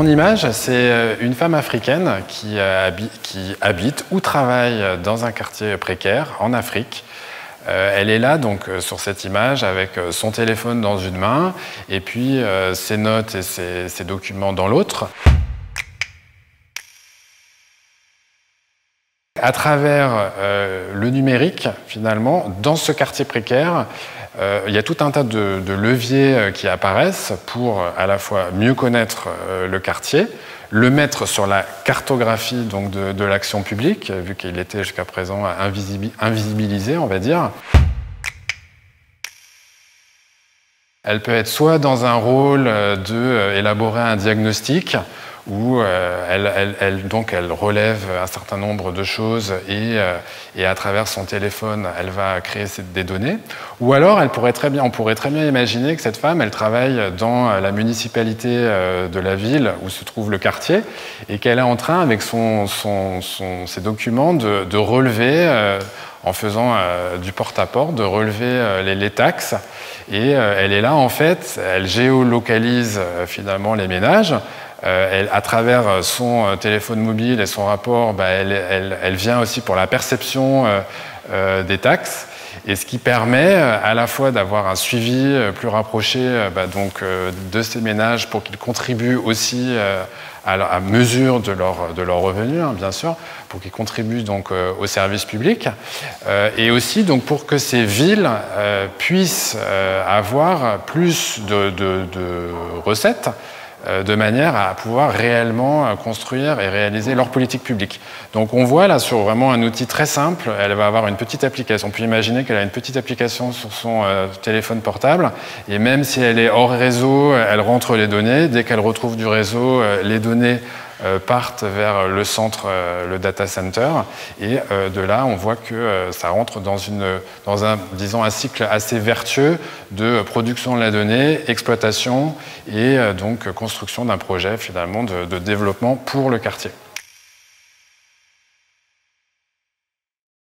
mon image, c'est une femme africaine qui habite ou travaille dans un quartier précaire en Afrique. Elle est là donc sur cette image avec son téléphone dans une main et puis ses notes et ses documents dans l'autre. À travers le numérique, finalement, dans ce quartier précaire, il y a tout un tas de leviers qui apparaissent pour à la fois mieux connaître le quartier, le mettre sur la cartographie donc, de l'action publique, vu qu'il était jusqu'à présent invisibilisé, on va dire. Elle peut être soit dans un rôle d'élaborer un diagnostic, où elle relève un certain nombre de choses et à travers son téléphone, elle va créer des données. Ou alors, on pourrait très bien imaginer que cette femme, elle travaille dans la municipalité de la ville où se trouve le quartier et qu'elle est en train, avec ses documents, de relever, en faisant du porte-à-porte, de relever les taxes. Et elle est là, en fait, elle géolocalise finalement les ménages. À travers son téléphone mobile et son rapport, elle vient aussi pour la perception des taxes, et ce qui permet à la fois d'avoir un suivi plus rapproché de ces ménages pour qu'ils contribuent aussi à mesure de leur revenu, bien sûr, pour qu'ils contribuent donc au service public, et aussi donc pour que ces villes puissent avoir plus de recettes, de manière à pouvoir réellement construire et réaliser leur politique publique. Donc on voit là sur vraiment un outil très simple, elle va avoir une petite application. On peut imaginer qu'elle a une petite application sur son téléphone portable, et même si elle est hors réseau, elle rentre les données. Dès qu'elle retrouve du réseau, les données partent vers le centre, le data center, et de là on voit que ça rentre dans un cycle assez vertueux de production de la donnée, exploitation et donc construction d'un projet finalement de développement pour le quartier.